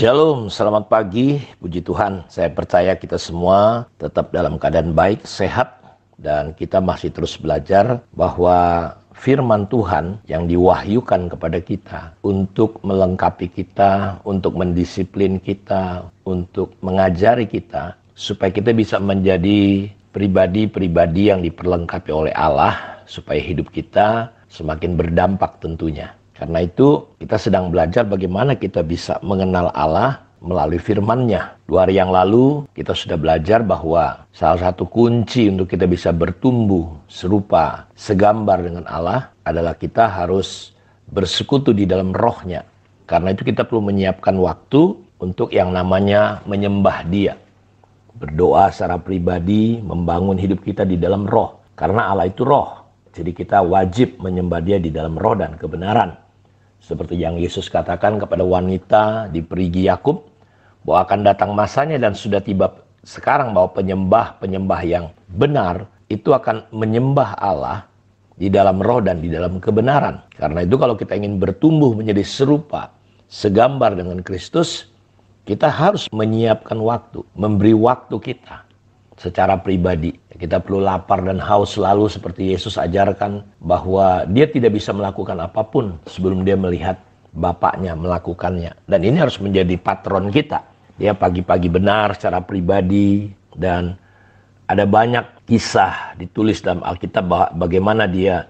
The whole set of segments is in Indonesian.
Shalom, selamat pagi, puji Tuhan. Saya percaya kita semua tetap dalam keadaan baik, sehat, dan kita masih terus belajar bahwa firman Tuhan yang diwahyukan kepada kita untuk melengkapi kita, untuk mendisiplin kita, untuk mengajari kita, supaya kita bisa menjadi pribadi-pribadi yang diperlengkapi oleh Allah, supaya hidup kita semakin berdampak tentunya. Karena itu kita sedang belajar bagaimana kita bisa mengenal Allah melalui firman-Nya. 2 hari yang lalu kita sudah belajar bahwa salah satu kunci untuk kita bisa bertumbuh serupa, segambar dengan Allah adalah kita harus bersekutu di dalam roh-Nya. Karena itu kita perlu menyiapkan waktu untuk yang namanya menyembah Dia. Berdoa secara pribadi, membangun hidup kita di dalam roh. Karena Allah itu roh. Jadi kita wajib menyembah Dia di dalam roh dan kebenaran. Seperti yang Yesus katakan kepada wanita di Perigi Yakub, bahwa akan datang masanya dan sudah tiba sekarang bahwa penyembah yang benar itu akan menyembah Allah di dalam roh dan di dalam kebenaran. Karena itu kalau kita ingin bertumbuh menjadi serupa, segambar dengan Kristus, kita harus menyiapkan waktu, memberi waktu kita secara pribadi. Kita perlu lapar dan haus selalu seperti Yesus ajarkan bahwa dia tidak bisa melakukan apapun sebelum dia melihat Bapaknya melakukannya. Dan ini harus menjadi patron kita. Dia pagi-pagi benar secara pribadi, dan ada banyak kisah ditulis dalam Alkitab bagaimana dia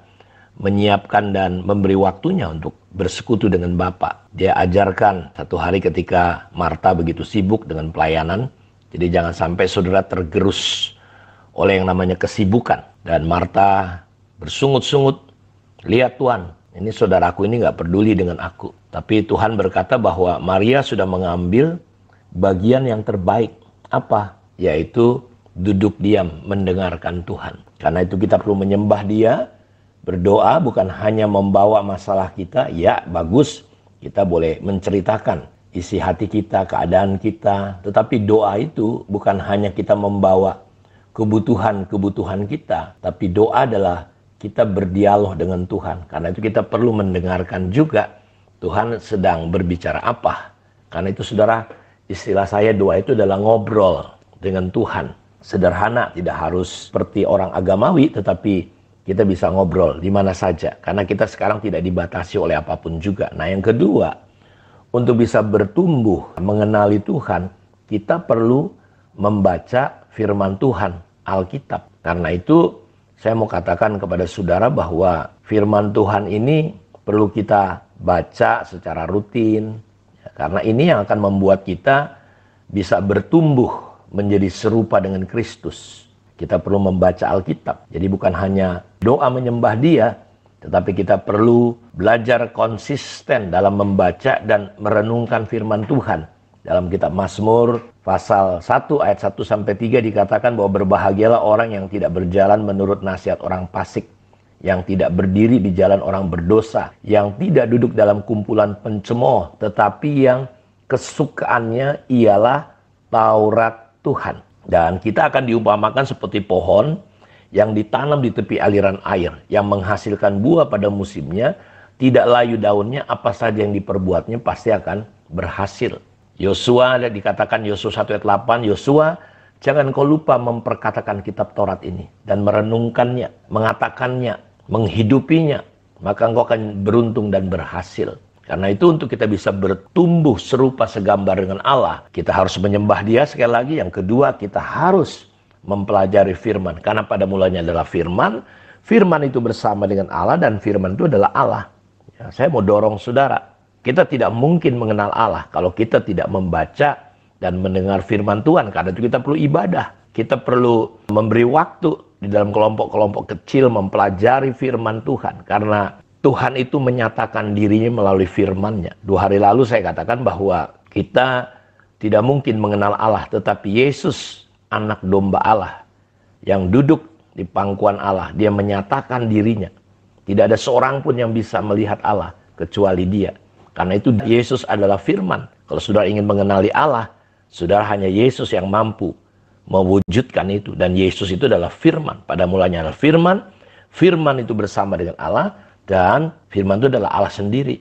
menyiapkan dan memberi waktunya untuk bersekutu dengan Bapa. Dia ajarkan satu hari ketika Marta begitu sibuk dengan pelayanan. Jadi jangan sampai saudara tergerus oleh yang namanya kesibukan. Dan Marta bersungut-sungut, lihat Tuhan, ini saudaraku ini gak peduli dengan aku. Tapi Tuhan berkata bahwa Maria sudah mengambil bagian yang terbaik. Apa? Yaitu duduk diam mendengarkan Tuhan. Karena itu kita perlu menyembah Dia, berdoa bukan hanya membawa masalah kita. Ya bagus, kita boleh menceritakan isi hati kita, keadaan kita. Tetapi doa itu bukan hanya kita membawa kebutuhan kita. Tapi doa adalah kita berdialog dengan Tuhan. Karena itu kita perlu mendengarkan juga Tuhan sedang berbicara apa. Karena itu saudara, istilah saya doa itu adalah ngobrol dengan Tuhan. Sederhana, tidak harus seperti orang agamawi, tetapi kita bisa ngobrol di mana saja. Karena kita sekarang tidak dibatasi oleh apapun juga. Nah yang kedua, untuk bisa bertumbuh, mengenali Tuhan, kita perlu membaca firman Tuhan, Alkitab. Karena itu, saya mau katakan kepada saudara bahwa firman Tuhan ini perlu kita baca secara rutin. Karena ini yang akan membuat kita bisa bertumbuh menjadi serupa dengan Kristus. Kita perlu membaca Alkitab. Jadi bukan hanya doa menyembah Dia, tetapi kita perlu belajar konsisten dalam membaca dan merenungkan firman Tuhan. Dalam kitab Mazmur pasal 1 ayat 1-3 dikatakan bahwa berbahagialah orang yang tidak berjalan menurut nasihat orang fasik, yang tidak berdiri di jalan orang berdosa, yang tidak duduk dalam kumpulan pencemooh, tetapi yang kesukaannya ialah Taurat Tuhan. Dan kita akan diumpamakan seperti pohon yang ditanam di tepi aliran air, yang menghasilkan buah pada musimnya, tidak layu daunnya, apa saja yang diperbuatnya pasti akan berhasil. Yosua, dikatakan Yosua 1 ayat 8, Yosua, jangan kau lupa memperkatakan kitab Taurat ini, dan merenungkannya, mengatakannya, menghidupinya, maka engkau akan beruntung dan berhasil. Karena itu untuk kita bisa bertumbuh serupa segambar dengan Allah, kita harus menyembah Dia sekali lagi. Yang kedua, kita harus mempelajari firman. Karena pada mulanya adalah firman. Firman itu bersama dengan Allah, dan firman itu adalah Allah. Ya, saya mau dorong saudara, kita tidak mungkin mengenal Allah kalau kita tidak membaca dan mendengar firman Tuhan. Karena itu kita perlu ibadah. Kita perlu memberi waktu di dalam kelompok-kelompok kecil mempelajari firman Tuhan. Karena Tuhan itu menyatakan dirinya melalui firman-Nya. 2 hari lalu saya katakan bahwa kita tidak mungkin mengenal Allah, tetapi Yesus, anak domba Allah, yang duduk di pangkuan Allah, Dia menyatakan dirinya. Tidak ada seorang pun yang bisa melihat Allah kecuali Dia. Karena itu Yesus adalah firman. Kalau saudara ingin mengenali Allah, saudara hanya Yesus yang mampu mewujudkan itu. Dan Yesus itu adalah firman. Pada mulanya adalah firman. Firman itu bersama dengan Allah. Dan firman itu adalah Allah sendiri.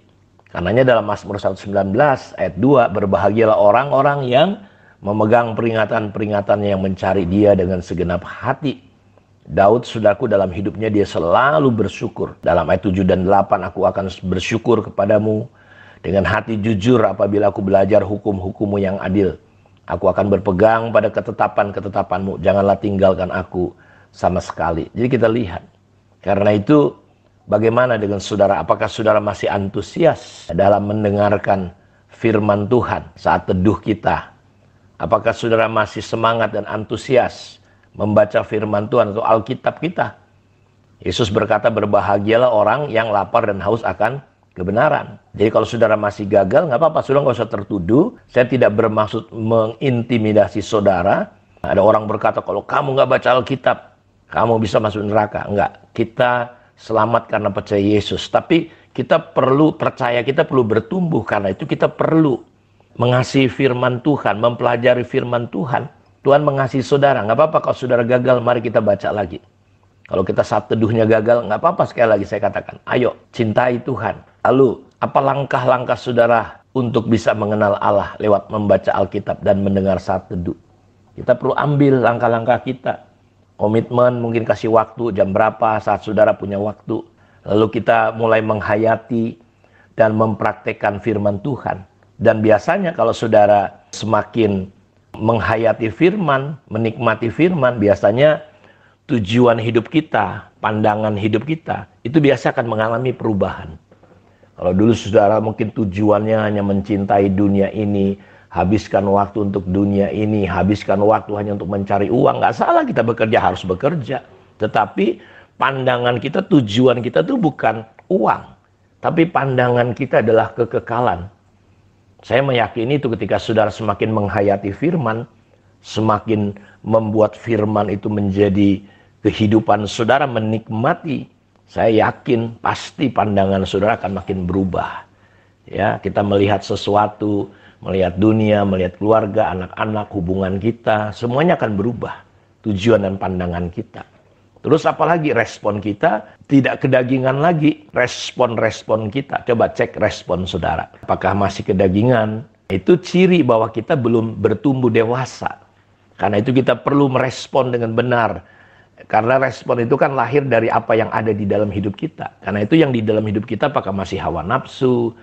Karenanya dalam Mazmur 119 ayat 2, berbahagialah orang-orang yang memegang peringatan-peringatannya, yang mencari Dia dengan segenap hati. Daud, saudaraku, dalam hidupnya dia selalu bersyukur. Dalam ayat 7 dan 8, aku akan bersyukur kepadamu dengan hati jujur apabila aku belajar hukum-hukum-Mu yang adil. Aku akan berpegang pada ketetapan-ketetapan-Mu. Janganlah tinggalkan aku sama sekali. Jadi kita lihat. Karena itu, bagaimana dengan saudara? Apakah saudara masih antusias dalam mendengarkan firman Tuhan saat teduh kita? Apakah saudara masih semangat dan antusias membaca firman Tuhan atau Alkitab kita? Yesus berkata, berbahagialah orang yang lapar dan haus akan kebenaran. Jadi kalau saudara masih gagal, nggak apa-apa, saudara nggak usah tertuduh. Saya tidak bermaksud mengintimidasi saudara. Ada orang berkata, kalau kamu nggak baca Alkitab, kamu bisa masuk neraka. Enggak, kita selamat karena percaya Yesus. Tapi kita perlu percaya, kita perlu bertumbuh. Karena itu kita perlu mengasihi firman Tuhan, mempelajari firman Tuhan. Tuhan mengasihi saudara. Nggak apa-apa kalau saudara gagal, mari kita baca lagi. Kalau kita saat teduhnya gagal, nggak apa-apa, sekali lagi saya katakan, ayo cintai Tuhan. Lalu, apa langkah-langkah saudara untuk bisa mengenal Allah lewat membaca Alkitab dan mendengar saat teduh? Kita perlu ambil langkah-langkah kita. Komitmen, mungkin kasih waktu, jam berapa saat saudara punya waktu. Lalu kita mulai menghayati dan mempraktekkan firman Tuhan. Dan biasanya kalau saudara semakin menghayati firman, menikmati firman, biasanya tujuan hidup kita, pandangan hidup kita, itu biasa akan mengalami perubahan. Kalau dulu saudara mungkin tujuannya hanya mencintai dunia ini, habiskan waktu untuk dunia ini, habiskan waktu hanya untuk mencari uang. Nggak salah kita bekerja, harus bekerja. Tetapi pandangan kita, tujuan kita itu bukan uang. Tapi pandangan kita adalah kekekalan. Saya meyakini itu ketika saudara semakin menghayati firman, semakin membuat firman itu menjadi kehidupan saudara, menikmati, saya yakin pasti pandangan saudara akan makin berubah. Ya, kita melihat sesuatu, melihat dunia, melihat keluarga, anak-anak, hubungan kita, semuanya akan berubah. Tujuan dan pandangan kita. Terus apalagi respon kita tidak kedagingan lagi. Respon-respon kita. Coba cek respon saudara. Apakah masih kedagingan? Itu ciri bahwa kita belum bertumbuh dewasa. Karena itu kita perlu merespon dengan benar. Karena respon itu kan lahir dari apa yang ada di dalam hidup kita. Karena itu yang di dalam hidup kita apakah masih hawa nafsu,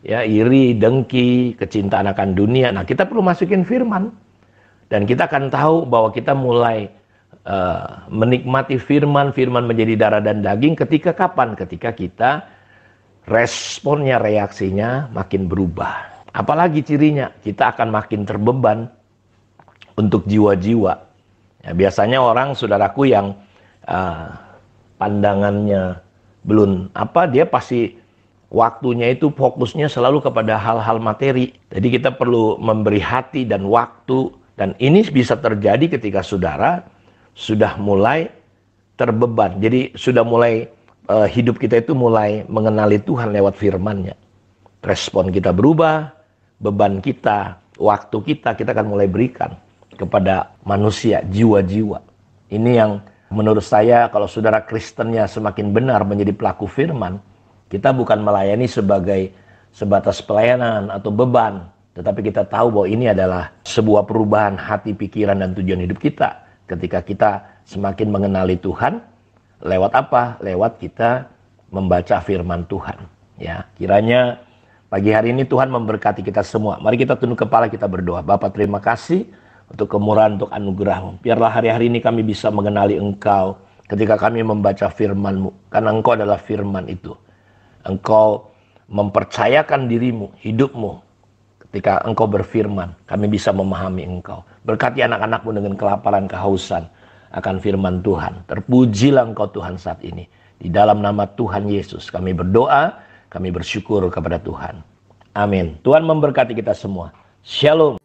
ya, iri, dengki, kecintaan akan dunia. Nah, kita perlu masukin firman. Dan kita akan tahu bahwa kita mulai menikmati firman, firman menjadi darah dan daging ketika kapan? Ketika kita responnya, reaksinya makin berubah. Apalagi cirinya? Kita akan makin terbeban untuk jiwa-jiwa. Ya, biasanya orang, saudaraku, yang pandangannya belum dia pasti waktunya itu fokusnya selalu kepada hal-hal materi. Jadi kita perlu memberi hati dan waktu. Dan ini bisa terjadi ketika saudara sudah mulai terbeban. Jadi sudah mulai hidup kita itu mulai mengenali Tuhan lewat firman-Nya. Respon kita berubah, beban kita, waktu kita akan mulai berikan kepada manusia, jiwa-jiwa. Ini yang menurut saya kalau saudara Kristennya semakin benar menjadi pelaku firman, kita bukan melayani sebagai sebatas pelayanan atau beban, tetapi kita tahu bahwa ini adalah sebuah perubahan hati, pikiran, dan tujuan hidup kita. Ketika kita semakin mengenali Tuhan, lewat apa? Lewat kita membaca firman Tuhan. Ya, kiranya pagi hari ini Tuhan memberkati kita semua. Mari kita tunduk kepala, kita berdoa. Bapa, terima kasih untuk kemurahan, untuk anugerah-Mu. Biarlah hari-hari ini kami bisa mengenali Engkau ketika kami membaca firman-Mu. Karena Engkau adalah firman itu. Engkau mempercayakan dirimu, hidupmu. Ketika Engkau berfirman, kami bisa memahami Engkau. Berkati anak-anak-Mu dengan kelaparan, kehausan akan firman Tuhan. Terpujilah Engkau Tuhan saat ini. Di dalam nama Tuhan Yesus kami berdoa, kami bersyukur kepada Tuhan. Amin. Tuhan memberkati kita semua. Shalom.